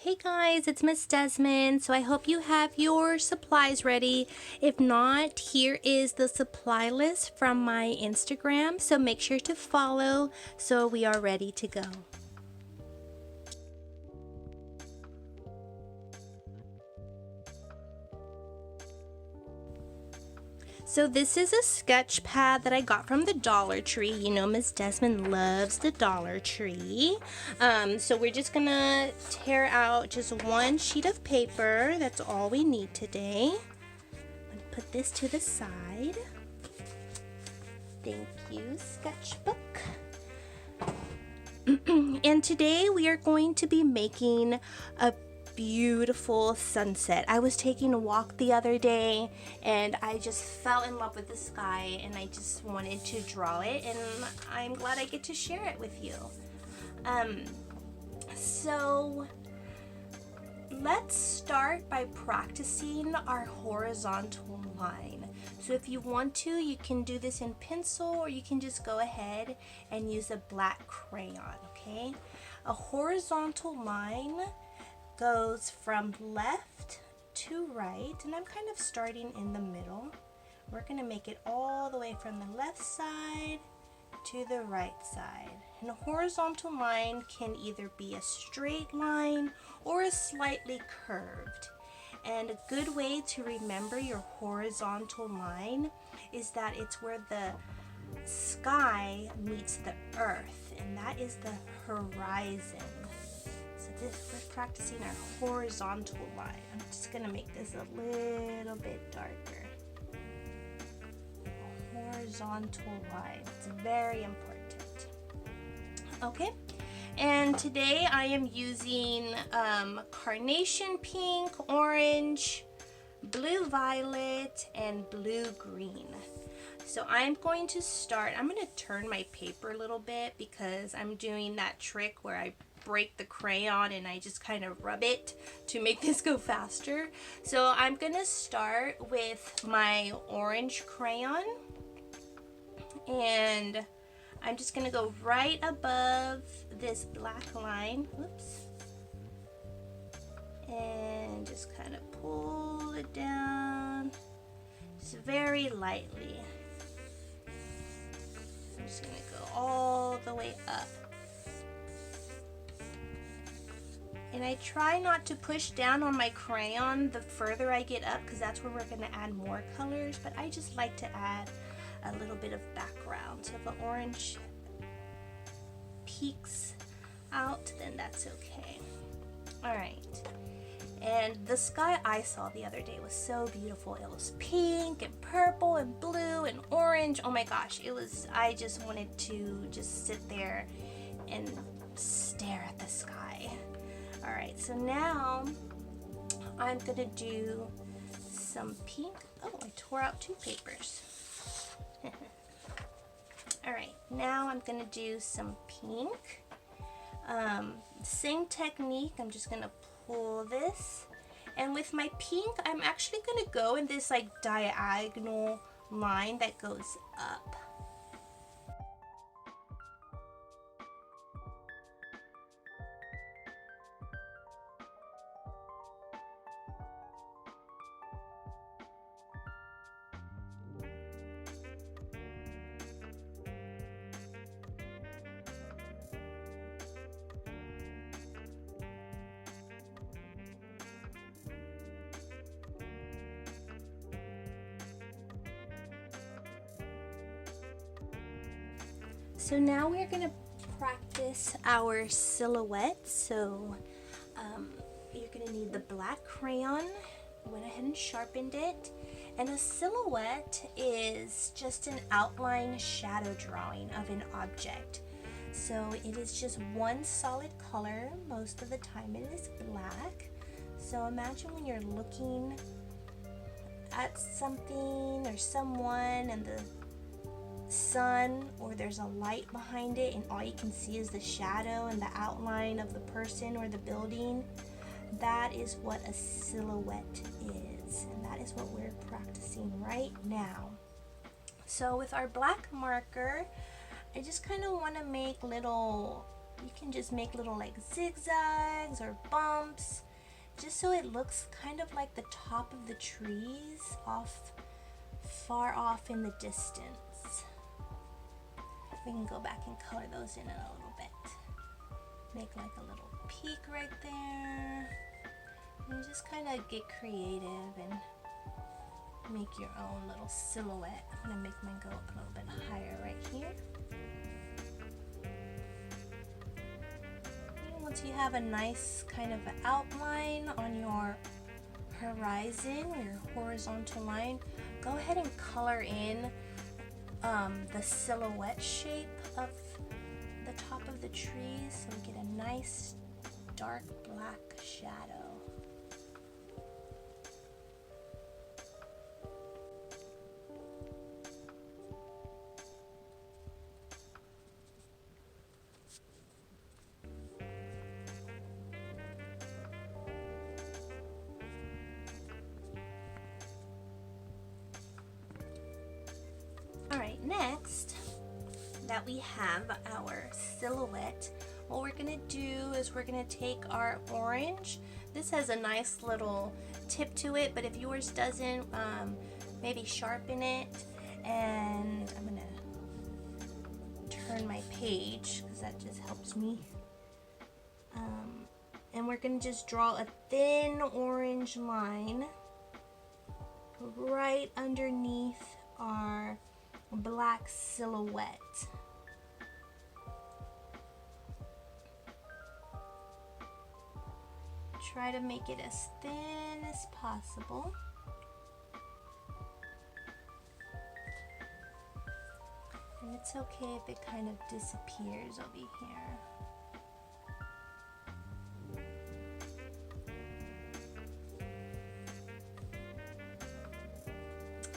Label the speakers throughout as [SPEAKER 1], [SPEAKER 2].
[SPEAKER 1] Hey guys, it's Miss Desmond. So I hope you have your supplies ready. If not, here is the supply list from my Instagram. So make sure to follow so we are ready to go. So this is a sketch pad that I got from the Dollar Tree. You know Miss Desmond loves the Dollar Tree. So we're just gonna tear out just one sheet of paper. That's all we need today. I'm gonna put this to the side. Thank you, sketchbook. And today we are going to be making a beautiful sunset. I was taking a walk the other day and I just fell in love with the sky and I just wanted to draw it, and I'm glad I get to share it with you. So let's start by practicing our horizontal line. So if you want to, you can do this in pencil or you can just go ahead and use a black crayon, okay? A horizontal line goes from left to right, and I'm kind of starting in the middle. We're going to make it all the way from the left side to the right side. And a horizontal line can either be a straight line or a slightly curved. And a good way to remember your horizontal line is that it's where the sky meets the earth, and that is the horizon. So we're practicing our horizontal line. I'm just gonna make this a little bit darker. Horizontal line, it's very important. Okay, and today I am using carnation pink, orange, blue violet, and blue green. So I'm going to I'm going to turn my paper a little bit because I'm doing that trick where I break the crayon and I just kind of rub it to make this go faster. So I'm going to start with my orange crayon, and I'm just going to go right above this black line. Whoops. And just kind of pull it down just very lightly. I'm just going to go all the way up. And I try not to push down on my crayon the further I get up, because that's where we're going to add more colors, but I just like to add a little bit of background. So if the orange peeks out, then that's okay. Alright. And the sky I saw the other day was so beautiful. It was pink and purple and blue and orange. Oh my gosh, I just wanted to just sit there and stare at the sky. Alright, so now I'm going to do some pink. Oh, I tore out two papers. Alright, now I'm going to do some pink. Same technique, I'm just going to pull this. And with my pink, I'm actually going to go in this like diagonal line that goes up. So now we're going to practice our silhouette. So you're going to need the black crayon. Went ahead and sharpened it. And a silhouette is just an outline shadow drawing of an object. So it is just one solid color. Most of the time it is black. So imagine when you're looking at something or someone and the sun, or there's a light behind it and all you can see is the shadow and the outline of the person or the building. That is what a silhouette is, and that is what we're practicing right now. So with our black marker, I just kind of want to make little You can just make little like zigzags or bumps, just so it looks kind of like the top of the trees far off in the distance. We can go back and color those in a little bit. Make like a little peak right there. And just kind of get creative and make your own little silhouette. I'm gonna make mine go up a little bit higher right here. And once you have a nice kind of outline on your horizon or your horizontal line, go ahead and color in the silhouette shape of the top of the trees so we get a nice dark black shadow. Alright, next that we have our silhouette, what we're going to do is we're going to take our orange. This has a nice little tip to it, but if yours doesn't, maybe sharpen it. And I'm going to turn my page because that just helps me. And we're going to just draw a thin orange line right underneath our black silhouette. Try to make it as thin as possible. And it's okay if it kind of disappears over here.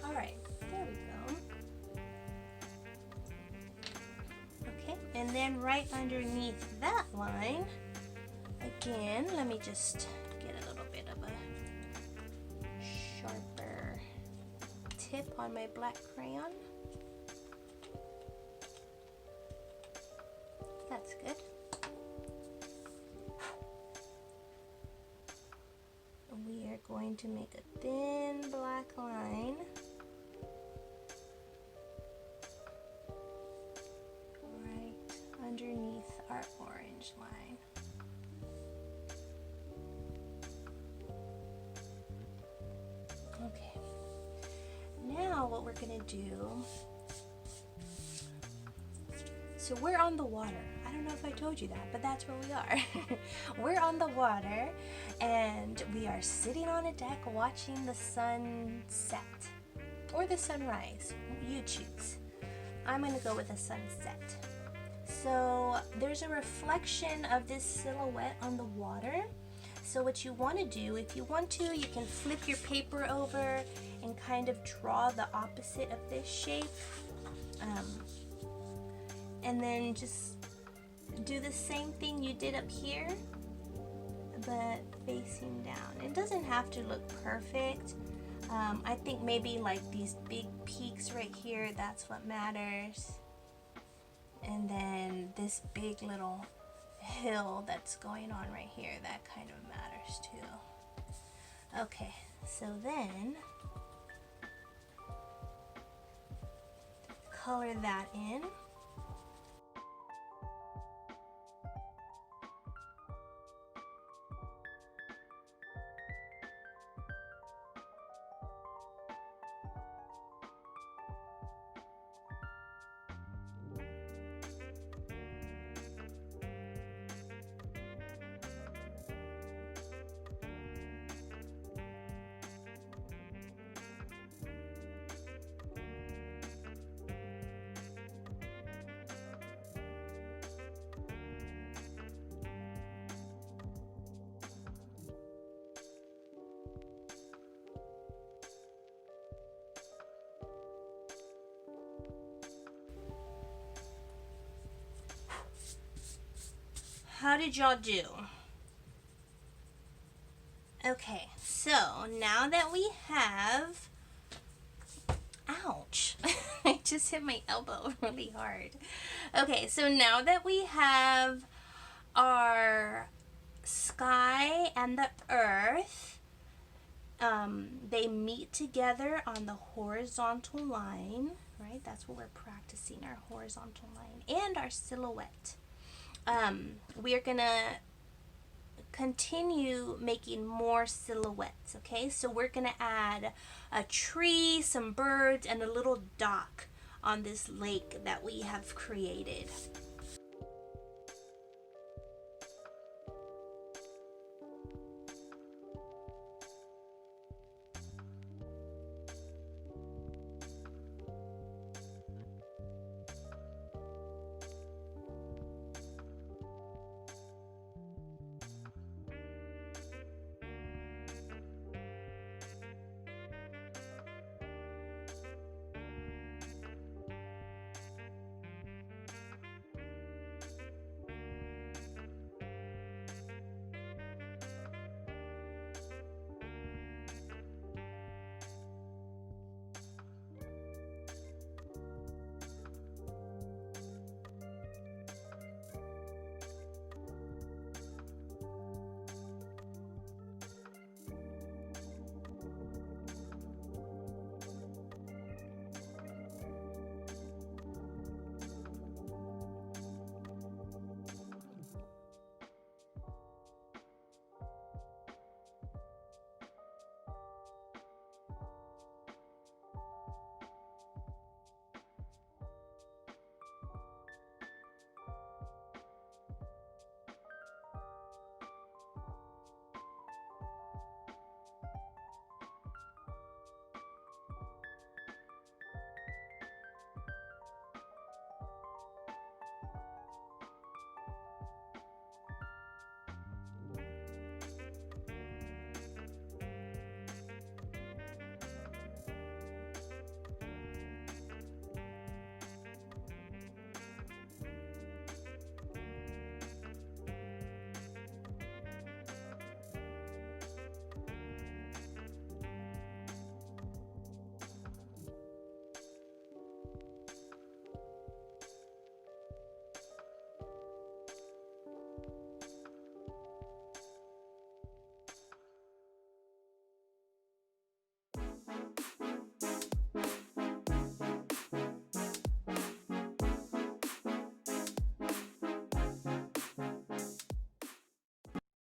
[SPEAKER 1] Alright, there we go. Okay, and then right underneath that line, again, let me just get a little bit of a sharper tip on my black crayon. That's good. We are going to make a thin black line right underneath our orange line. Okay, now what we're gonna do, so we're on the water. I don't know if I told you that, but that's where we are. We're on the water and we are sitting on a deck watching the sun set or the sunrise, you choose. I'm gonna go with the sunset. So there's a reflection of this silhouette on the water. So what you want to do, if you want to, you can flip your paper over and kind of draw the opposite of this shape. And then just do the same thing you did up here, but facing down. It doesn't have to look perfect. I think maybe like these big peaks right here, that's what matters. And then this big little hill that's going on right here, that kind of matters too. Okay, so then color that in. How did y'all do? Okay, so now that we have, ouch, I just hit my elbow really hard. Okay, so now that we have our sky and the earth, they meet together on the horizontal line, right? That's what we're practicing, our horizontal line and our silhouette. We are gonna continue making more silhouettes, okay? So we're gonna add a tree, some birds, and a little dock on this lake that we have created.